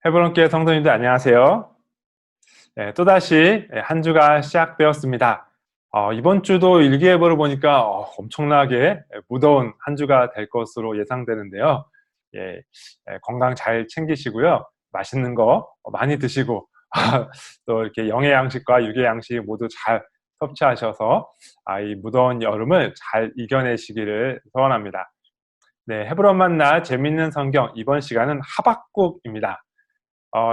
해보론교회 성도님들 안녕하세요. 네, 또다시 한 주가 시작되었습니다. 이번 주도 일기예보를 보니까 엄청나게 무더운 한 주가 될 것으로 예상되는데요. 예, 건강 잘 챙기시고요. 맛있는 거 많이 드시고 또 이렇게 영의 양식과 육의 양식 모두 잘 섭취하셔서 이 무더운 여름을 잘 이겨내시기를 소원합니다. 네, 헤브론 만나 재밌는 성경 이번 시간은 하박국입니다.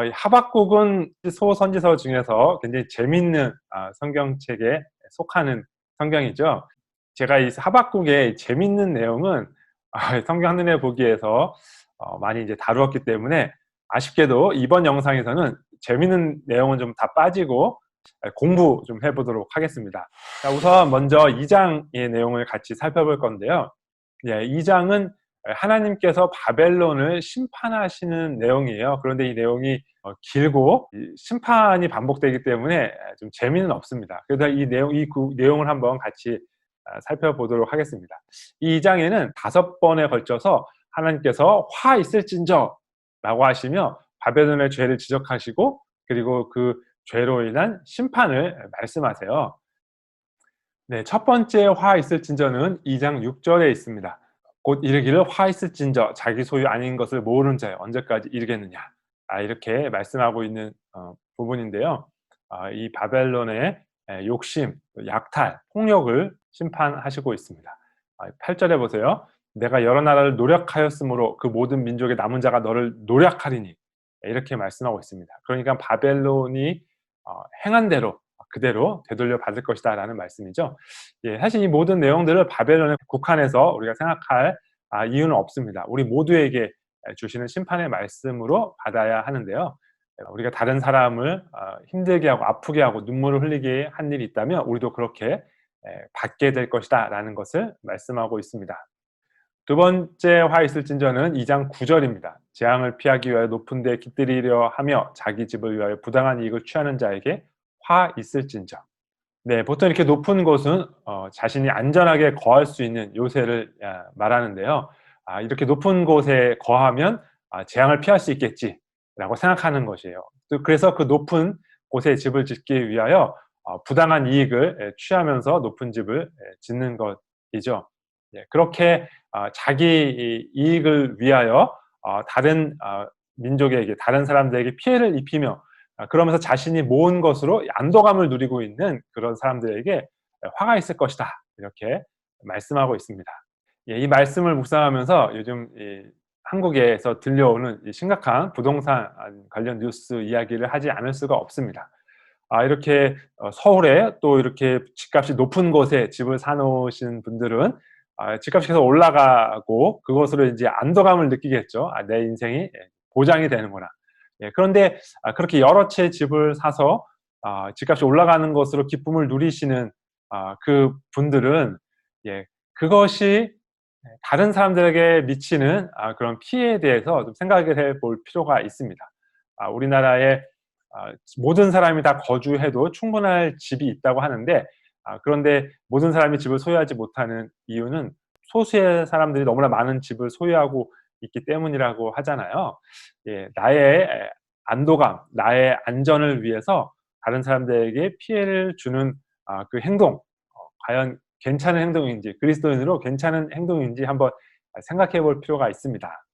이 하박국은 소선지서 중에서 굉장히 재밌는 성경책에 속하는 성경이죠. 제가 이 하박국의 재밌는 내용은 성경 한눈에 보기에서 많이 이제 다루었기 때문에 아쉽게도 이번 영상에서는 재밌는 내용은 좀 다 빠지고 공부 좀 해보도록 하겠습니다. 자, 우선 먼저 2장의 내용을 같이 살펴볼 건데요. 2장은 하나님께서 바벨론을 심판하시는 내용이에요. 그런데 이 내용이 길고 심판이 반복되기 때문에 좀 재미는 없습니다. 그래서 이 내용을 한번 같이 살펴보도록 하겠습니다. 이 2장에는 5번에 걸쳐서 하나님께서 화 있을진저 라고 하시며 바벨론의 죄를 지적하시고 그리고 그 죄로 인한 심판을 말씀하세요. 네, 첫 번째 화 있을진저는 2장 6절에 있습니다. 곧 이르기를 화 있을진저 자기 소유 아닌 것을 모르는 자여 언제까지 이르겠느냐, 이렇게 말씀하고 있는 부분인데요. 이 바벨론의 욕심, 약탈, 폭력을 심판하시고 있습니다. 8절에 보세요. 내가 여러 나라를 노력하였으므로 그 모든 민족의 남은 자가 너를 노력하리니, 이렇게 말씀하고 있습니다. 그러니까 바벨론이 행한 대로 그대로 되돌려 받을 것이다 라는 말씀이죠. 사실 이 모든 내용들을 바벨론에 국한해서 우리가 생각할 이유는 없습니다. 우리 모두에게 주시는 심판의 말씀으로 받아야 하는데요. 우리가 다른 사람을 힘들게 하고 아프게 하고 눈물을 흘리게 한 일이 있다면 우리도 그렇게 받게 될 것이다 라는 것을 말씀하고 있습니다. 두 번째 화 있을진저는 2장 9절입니다. 재앙을 피하기 위하여 높은 데 깃들이려 하며 자기 집을 위하여 부당한 이익을 취하는 자에게 화 있을진저. 네, 보통 이렇게 높은 곳은 자신이 안전하게 거할 수 있는 요새를 말하는데요. 이렇게 높은 곳에 거하면 재앙을 피할 수 있겠지라고 생각하는 것이에요. 그래서 그 높은 곳에 집을 짓기 위하여 부당한 이익을 취하면서 높은 집을 짓는 것이죠. 그렇게 자기 이익을 위하여 다른 민족에게, 다른 사람들에게 피해를 입히며 그러면서 자신이 모은 것으로 안도감을 누리고 있는 그런 사람들에게 화가 있을 것이다, 이렇게 말씀하고 있습니다. 이 말씀을 묵상하면서 요즘 한국에서 들려오는 심각한 부동산 관련 뉴스 이야기를 하지 않을 수가 없습니다. 이렇게 서울에 또 이렇게 집값이 높은 곳에 집을 사놓으신 분들은 집값이 계속 올라가고 그것으로 이제 안도감을 느끼겠죠. 내 인생이 보장이 되는구나. 그런데 그렇게 여러 채 집을 사서 집값이 올라가는 것으로 기쁨을 누리시는 그 분들은 그것이 다른 사람들에게 미치는 그런 피해에 대해서 좀 생각을 해볼 필요가 있습니다. 우리나라에 모든 사람이 다 거주해도 충분할 집이 있다고 하는데, 그런데 모든 사람이 집을 소유하지 못하는 이유는 소수의 사람들이 너무나 많은 집을 소유하고 있기 때문이라고 하잖아요. 나의 안도감, 나의 안전을 위해서 다른 사람들에게 피해를 주는 그 행동, 과연 괜찮은 행동인지, 그리스도인으로 괜찮은 행동인지 한번 생각해 볼 필요가 있습니다.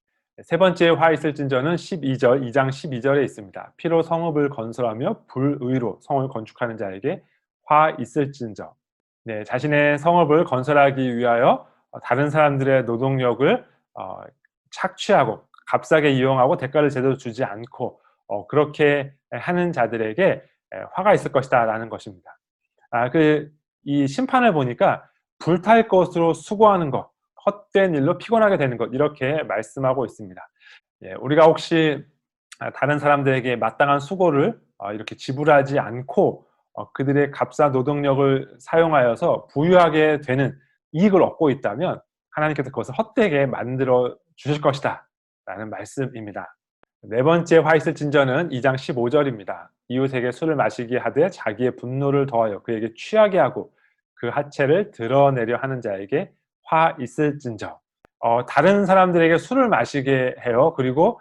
세 번째 화 있을진저는 12절, 2장 12절에 있습니다. 피로 성읍을 건설하며 불의로 성을 건축하는 자에게 화 있을진저. 네, 자신의 성읍을 건설하기 위하여 다른 사람들의 노동력을 착취하고 값싸게 이용하고 대가를 제대로 주지 않고 그렇게 하는 자들에게 화가 있을 것이다 라는 것입니다. 이 심판을 보니까 불탈 것으로 수고하는 것, 헛된 일로 피곤하게 되는 것, 이렇게 말씀하고 있습니다. 우리가 혹시 다른 사람들에게 마땅한 수고를 이렇게 지불하지 않고 그들의 값싼 노동력을 사용하여서 부유하게 되는 이익을 얻고 있다면 하나님께서 그것을 헛되게 만들어 주실 것이다 라는 말씀입니다. 네 번째 화 있을진저는 2장 15절입니다. 이웃에게 술을 마시게 하되 자기의 분노를 더하여 그에게 취하게 하고 그 하체를 드러내려 하는 자에게 화 있을진저. 다른 사람들에게 술을 마시게 해요. 그리고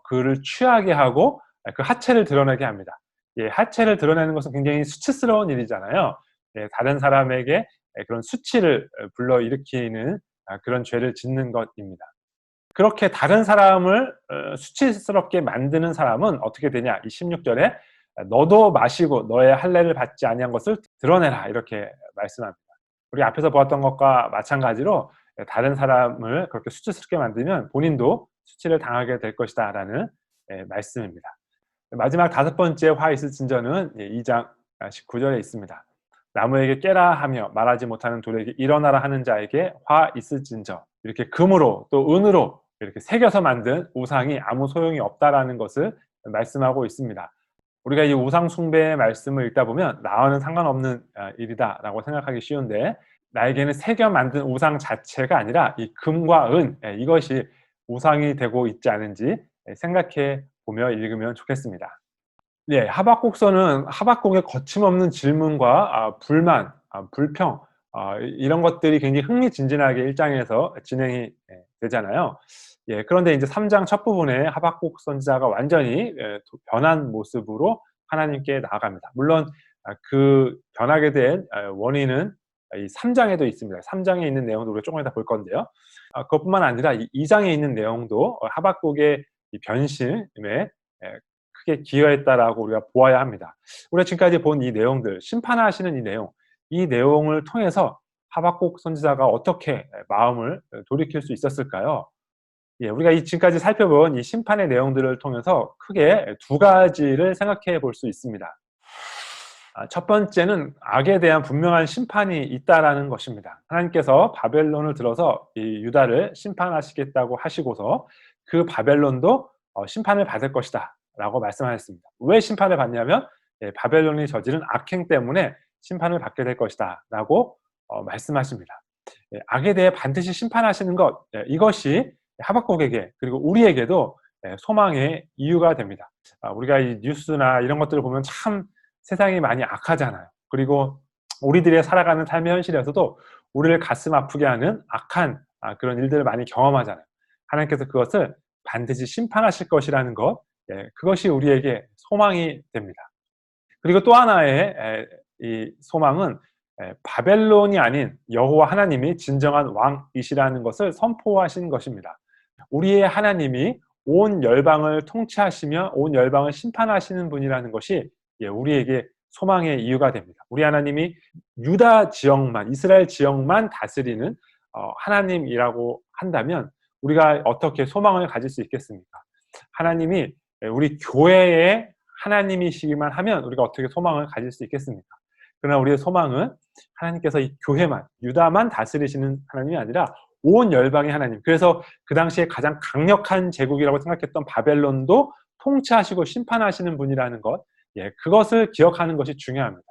그를 취하게 하고 그 하체를 드러내게 합니다. 예, 하체를 드러내는 것은 굉장히 수치스러운 일이잖아요. 예, 다른 사람에게 그런 수치를 불러일으키는 그런 죄를 짓는 것입니다. 그렇게 다른 사람을 수치스럽게 만드는 사람은 어떻게 되냐? 이 16절에 "너도 마시고 너의 할례를 받지 아니한 것을 드러내라." 이렇게 말씀합니다. 우리 앞에서 보았던 것과 마찬가지로 다른 사람을 그렇게 수치스럽게 만들면 본인도 수치를 당하게 될 것이다라는 말씀입니다. 마지막 다섯 번째 화 있을 진저는 2장 19절에 있습니다. 나무에게 깨라 하며 말하지 못하는 돌에게 일어나라 하는 자에게 화 있을진저. 이렇게 금으로 또 은으로 이렇게 새겨서 만든 우상이 아무 소용이 없다라는 것을 말씀하고 있습니다. 우리가 이 우상 숭배의 말씀을 읽다 보면 나와는 상관없는 일이다라고 생각하기 쉬운데, 나에게는 새겨 만든 우상 자체가 아니라 이 금과 은, 이것이 우상이 되고 있지 않은지 생각해 보며 읽으면 좋겠습니다. 예, 하박국서는 하박국의 거침없는 질문과 불만, 불평, 이런 것들이 굉장히 흥미진진하게 1장에서 진행이 되잖아요. 예, 그런데 이제 3장 첫 부분에 하박국 선지자가 완전히 변한 모습으로 하나님께 나아갑니다. 물론 그 변하게 된 원인은 이 3장에도 있습니다. 3장에 있는 내용도 우리가 조금 이따 볼 건데요. 그것뿐만 아니라 이 2장에 있는 내용도 하박국의 이 변심에 크게 기여했다라고 우리가 보아야 합니다. 우리가 지금까지 본 이 내용들, 심판하시는 이 내용을 통해서 하박국 선지자가 어떻게 마음을 돌이킬 수 있었을까요? 예, 우리가 지금까지 살펴본 이 심판의 내용들을 통해서 크게 두 가지를 생각해 볼 수 있습니다. 첫 번째는 악에 대한 분명한 심판이 있다라는 것입니다. 하나님께서 바벨론을 들어서 이 유다를 심판하시겠다고 하시고서 그 바벨론도 심판을 받을 것이다 라고 말씀하셨습니다. 왜 심판을 받냐면 바벨론이 저지른 악행 때문에 심판을 받게 될 것이다 라고 말씀하십니다. 악에 대해 반드시 심판하시는 것, 이것이 하박국에게 그리고 우리에게도 소망의 이유가 됩니다. 우리가 이 뉴스나 이런 것들을 보면 참 세상이 많이 악하잖아요. 그리고 우리들의 살아가는 삶의 현실에서도 우리를 가슴 아프게 하는 악한 그런 일들을 많이 경험하잖아요. 하나님께서 그것을 반드시 심판하실 것이라는 것, 그것이 우리에게 소망이 됩니다. 그리고 또 하나의 이 소망은 바벨론이 아닌 여호와 하나님이 진정한 왕이시라는 것을 선포하신 것입니다. 우리의 하나님이 온 열방을 통치하시며 온 열방을 심판하시는 분이라는 것이 우리에게 소망의 이유가 됩니다. 우리 하나님이 유다 지역만, 이스라엘 지역만 다스리는 하나님이라고 한다면 우리가 어떻게 소망을 가질 수 있겠습니까? 하나님이 우리 교회의 하나님이시기만 하면 우리가 어떻게 소망을 가질 수 있겠습니까? 그러나 우리의 소망은 하나님께서 이 교회만, 유다만 다스리시는 하나님이 아니라 온 열방의 하나님. 그래서 그 당시에 가장 강력한 제국이라고 생각했던 바벨론도 통치하시고 심판하시는 분이라는 것, 그것을 기억하는 것이 중요합니다.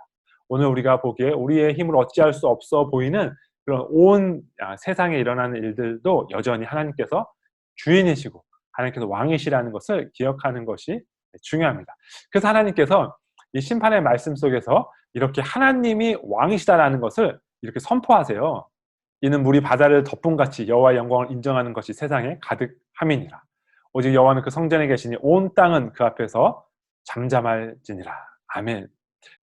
오늘 우리가 보기에 우리의 힘을 어찌할 수 없어 보이는 그런 온 세상에 일어나는 일들도 여전히 하나님께서 주인이시고 하나님께서 왕이시라는 것을 기억하는 것이 중요합니다. 그래서 하나님께서 이 심판의 말씀 속에서 이렇게 하나님이 왕이시다라는 것을 이렇게 선포하세요. 이는 물이 바다를 덮음같이 여호와의 영광을 인정하는 것이 세상에 가득함이니라. 오직 여호와는 그 성전에 계시니 온 땅은 그 앞에서 잠잠할지니라. 아멘.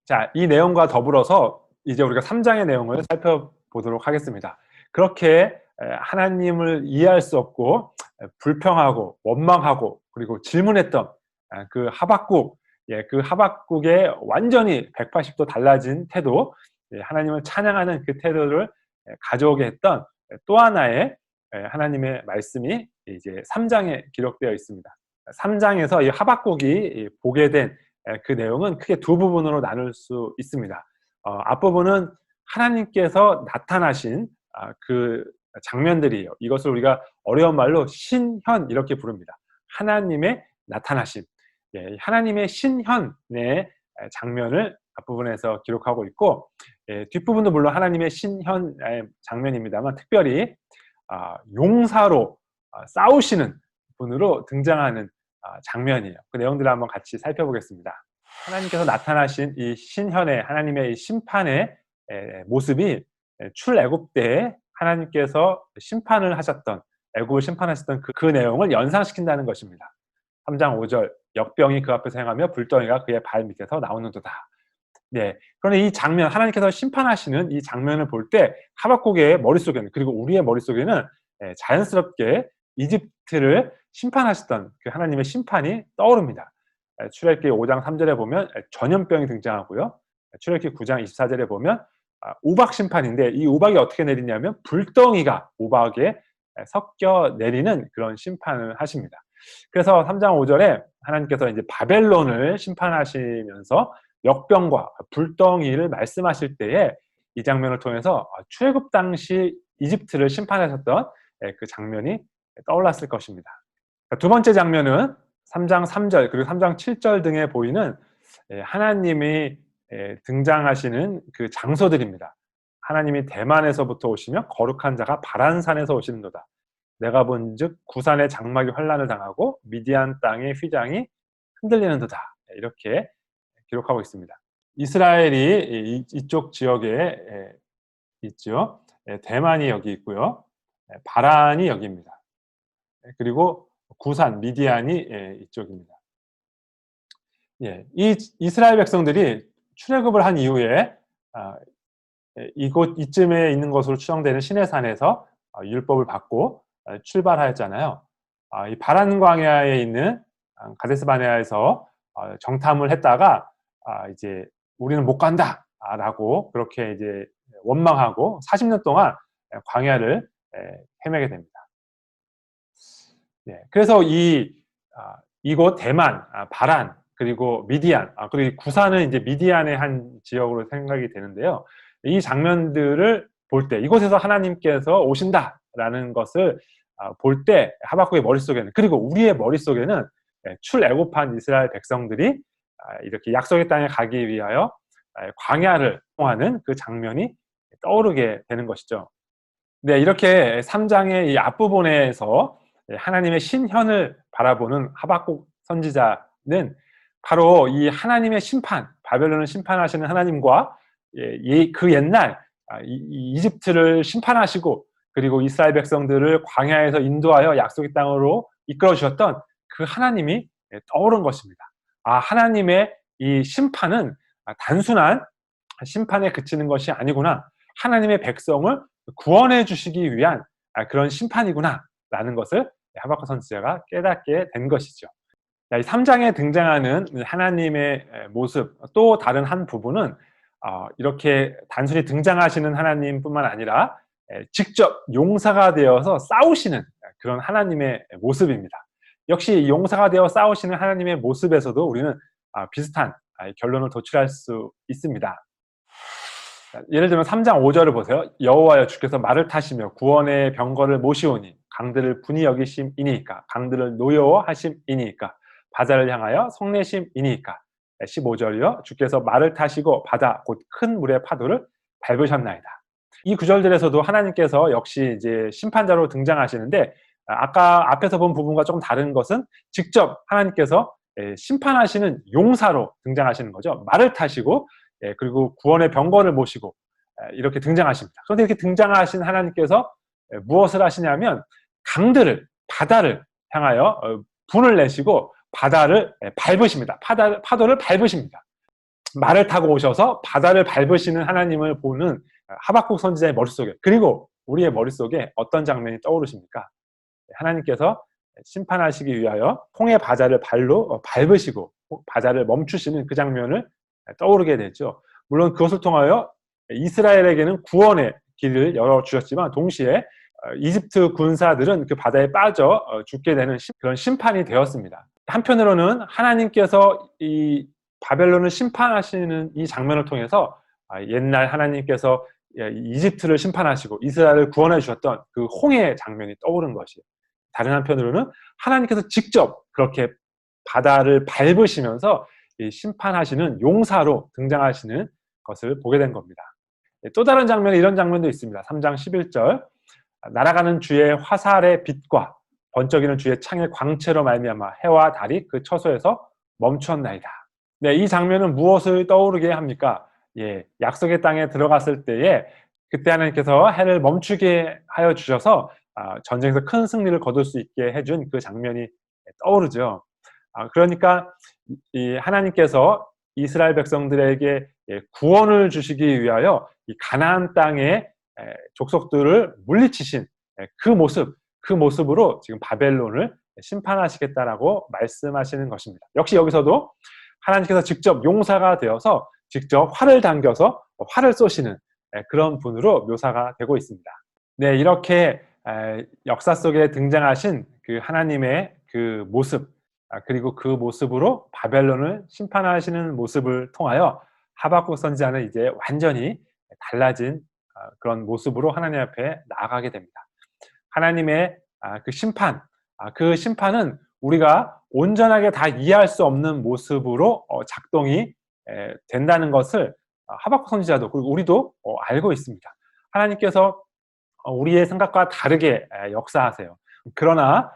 자, 이 내용과 더불어서 이제 우리가 3장의 내용을 살펴보도록 하겠습니다. 그렇게 하나님을 이해할 수 없고 불평하고 원망하고 그리고 질문했던 그 하박국, 그 하박국의 완전히 180도 달라진 태도, 하나님을 찬양하는 그 태도를 가져오게 했던 또 하나의 하나님의 말씀이 이제 3장에 기록되어 있습니다. 3장에서 이 하박국이 보게 된 그 내용은 크게 두 부분으로 나눌 수 있습니다. 앞부분은 하나님께서 나타나신 그 장면들이에요. 이것을 우리가 어려운 말로 신현 이렇게 부릅니다. 하나님의 나타나심, 하나님의 신현의 장면을 앞부분에서 기록하고 있고, 뒷부분도 물론 하나님의 신현 장면입니다만 특별히 용사로 싸우시는 분으로 등장하는 장면이에요. 그 내용들을 한번 같이 살펴보겠습니다. 하나님께서 나타나신 이 신현의 하나님의 이 심판의 모습이 출애굽 때에 하나님께서 심판을 하셨던, 애굽을 심판하셨던 그 내용을 연상시킨다는 것입니다. 3장 5절 역병이 그 앞에서 행하며 불덩이가 그의 발 밑에서 나오는도다. 네. 그런데 이 장면, 하나님께서 심판하시는 이 장면을 볼 때 하박국의 머릿속에는, 그리고 우리의 머릿속에는 자연스럽게 이집트를 심판하셨던 그 하나님의 심판이 떠오릅니다. 출애굽기 5장 3절에 보면 전염병이 등장하고요. 출애굽기 9장 24절에 보면 우박 심판인데, 이 우박이 어떻게 내리냐면 불덩이가 우박에 섞여 내리는 그런 심판을 하십니다. 그래서 3장 5절에 하나님께서 이제 바벨론을 심판하시면서 역병과 불덩이를 말씀하실 때에 이 장면을 통해서 출애굽 당시 이집트를 심판하셨던 그 장면이 떠올랐을 것입니다. 두 번째 장면은 3장 3절 그리고 3장 7절 등에 보이는 하나님이 등장하시는 그 장소들입니다. 하나님이 대만에서부터 오시며 거룩한 자가 바란산에서 오시는도다. 내가 본즉 구산의 장막이 환란을 당하고 미디안 땅의 휘장이 흔들리는도다. 이렇게 기록하고 있습니다. 이스라엘이 이쪽 지역에 있죠. 대만이 여기 있고요. 바란이 여기입니다. 그리고 구산, 미디안이 이쪽입니다. 이 이스라엘 백성들이 출애굽을 한 이후에 이쯤에 있는 것으로 추정되는 시내산에서 율법을 받고 출발하였잖아요. 이 바란 광야에 있는 가데스 바네아에서 정탐을 했다가 이제 우리는 못 간다라고 그렇게 이제 원망하고 40년 동안 광야를 헤매게 됩니다. 그래서 이곳 대만, 바란, 그리고 미디안, 그리고 구산은 이제 미디안의 한 지역으로 생각이 되는데요. 이 장면들을 볼 때 이곳에서 하나님께서 오신다라는 것을 볼 때 하박국의 머릿속에는, 그리고 우리의 머릿속에는 출애굽한 이스라엘 백성들이 이렇게 약속의 땅에 가기 위하여 광야를 통하는 그 장면이 떠오르게 되는 것이죠. 네, 이렇게 3장의 이 앞부분에서 하나님의 신현을 바라보는 하박국 선지자는 바로 이 하나님의 심판, 바벨론을 심판하시는 하나님과 그 옛날 이집트를 심판하시고 그리고 이스라엘 백성들을 광야에서 인도하여 약속의 땅으로 이끌어 주셨던 그 하나님이 떠오른 것입니다. 하나님의 이 심판은 단순한 심판에 그치는 것이 아니구나. 하나님의 백성을 구원해 주시기 위한 그런 심판이구나 라는 것을 하박국 선지자가 깨닫게 된 것이죠. 이 3장에 등장하는 하나님의 모습, 또 다른 한 부분은 이렇게 단순히 등장하시는 하나님뿐만 아니라 직접 용사가 되어서 싸우시는 그런 하나님의 모습입니다. 역시 용사가 되어 싸우시는 하나님의 모습에서도 우리는 비슷한 결론을 도출할 수 있습니다. 예를 들면 3장 5절을 보세요. 여호와여 주께서 말을 타시며 구원의 병거를 모시오니 강들을 분이 여기심이니까, 강들을 노여워하심이니까, 바다를 향하여 성내심이니까. 15절이요. 주께서 말을 타시고 바다 곧 큰 물의 파도를 밟으셨나이다. 이 구절들에서도 하나님께서 역시 이제 심판자로 등장하시는데, 아까 앞에서 본 부분과 조금 다른 것은 직접 하나님께서 심판하시는 용사로 등장하시는 거죠. 말을 타시고 그리고 구원의 병거를 모시고 이렇게 등장하십니다. 그런데 이렇게 등장하신 하나님께서 무엇을 하시냐면 강들을, 바다를 향하여 분을 내시고 바다를 밟으십니다. 파도를 밟으십니다. 말을 타고 오셔서 바다를 밟으시는 하나님을 보는 하박국 선지자의 머릿속에, 그리고 우리의 머릿속에 어떤 장면이 떠오르십니까? 하나님께서 심판하시기 위하여 홍해 바다를 발로 밟으시고 바다를 멈추시는 그 장면을 떠오르게 되죠. 물론 그것을 통하여 이스라엘에게는 구원의 길을 열어주셨지만 동시에 이집트 군사들은 그 바다에 빠져 죽게 되는 그런 심판이 되었습니다. 한편으로는 하나님께서 이 바벨론을 심판하시는 이 장면을 통해서 옛날 하나님께서 이집트를 심판하시고 이스라엘을 구원해 주셨던 그 홍해 장면이 떠오른 것이에요. 다른 한편으로는 하나님께서 직접 그렇게 바다를 밟으시면서 심판하시는 용사로 등장하시는 것을 보게 된 겁니다. 또 다른 장면에 이런 장면도 있습니다. 3장 11절 날아가는 주의 화살의 빛과 번쩍이는 주의 창의 광채로 말미암아 해와 달이 그 처소에서 멈추었나이다. 네, 이 장면은 무엇을 떠오르게 합니까? 약속의 땅에 들어갔을 때에 그때 하나님께서 해를 멈추게 하여 주셔서 전쟁에서 큰 승리를 거둘 수 있게 해준 그 장면이 떠오르죠. 그러니까 이 하나님께서 이스라엘 백성들에게 구원을 주시기 위하여 이 가나안 땅의 족속들을 물리치신 그 모습으로 지금 바벨론을 심판하시겠다라고 말씀하시는 것입니다. 역시 여기서도 하나님께서 직접 용사가 되어서 직접 활을 당겨서 활을 쏘시는 그런 분으로 묘사가 되고 있습니다. 네, 이렇게 역사 속에 등장하신 그 하나님의 그 모습, 그리고 그 모습으로 바벨론을 심판하시는 모습을 통하여 하박국 선지자는 이제 완전히 달라진 그런 모습으로 하나님 앞에 나아가게 됩니다. 하나님의 그 심판은 우리가 온전하게 다 이해할 수 없는 모습으로 작동이 된다는 것을 하박국 선지자도 그리고 우리도 알고 있습니다. 하나님께서 우리의 생각과 다르게 역사하세요. 그러나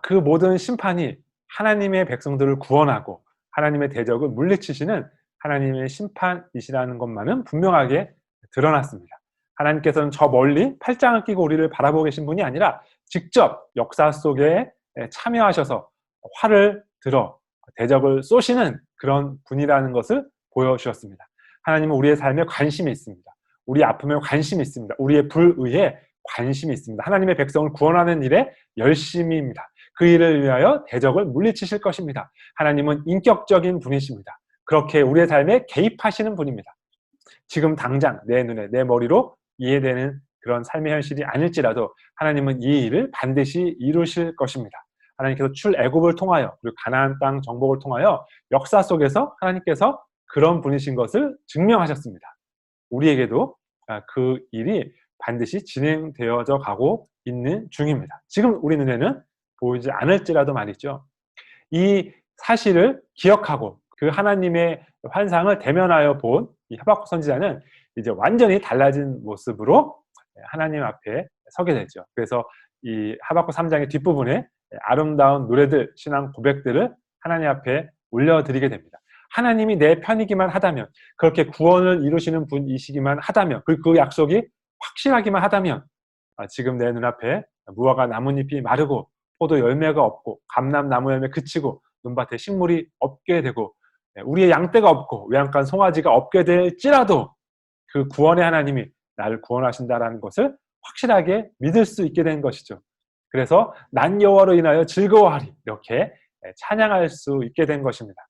그 모든 심판이 하나님의 백성들을 구원하고 하나님의 대적을 물리치시는 하나님의 심판이시라는 것만은 분명하게 드러났습니다. 하나님께서는 저 멀리 팔짱을 끼고 우리를 바라보고 계신 분이 아니라 직접 역사 속에 참여하셔서 활을 들어 대적을 쏘시는 그런 분이라는 것을 보여주셨습니다. 하나님은 우리의 삶에 관심이 있습니다. 우리의 아픔에 관심이 있습니다. 우리의 불의에 관심이 있습니다. 하나님의 백성을 구원하는 일에 열심입니다. 그 일을 위하여 대적을 물리치실 것입니다. 하나님은 인격적인 분이십니다. 그렇게 우리의 삶에 개입하시는 분입니다. 지금 당장 내 눈에 내 머리로 이해되는 그런 삶의 현실이 아닐지라도 하나님은 이 일을 반드시 이루실 것입니다. 하나님께서 출애굽을 통하여 그리고 가나안 땅 정복을 통하여 역사 속에서 하나님께서 그런 분이신 것을 증명하셨습니다. 우리에게도 그 일이 반드시 진행되어져 가고 있는 중입니다. 지금 우리 눈에는 보이지 않을지라도 말이죠. 이 사실을 기억하고 그 하나님의 환상을 대면하여 본 이 하박국 선지자는 이제 완전히 달라진 모습으로 하나님 앞에 서게 되죠. 그래서 이 하박국 3장의 뒷부분에 아름다운 노래들, 신앙 고백들을 하나님 앞에 올려드리게 됩니다. 하나님이 내 편이기만 하다면, 그렇게 구원을 이루시는 분이시기만 하다면, 그 약속이 확실하기만 하다면 지금 내 눈앞에 무화과 나뭇잎이 마르고 포도 열매가 없고 감람나무 열매 그치고 눈밭에 식물이 없게 되고 우리의 양떼가 없고 외양간 송아지가 없게 될지라도 그 구원의 하나님이 나를 구원하신다라는 것을 확실하게 믿을 수 있게 된 것이죠. 그래서 난 여호와로 인하여 즐거워하리 이렇게 찬양할 수 있게 된 것입니다.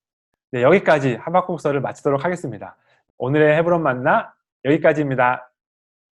네, 여기까지 하박국서를 마치도록 하겠습니다. 오늘의 헤브론 만나 여기까지입니다.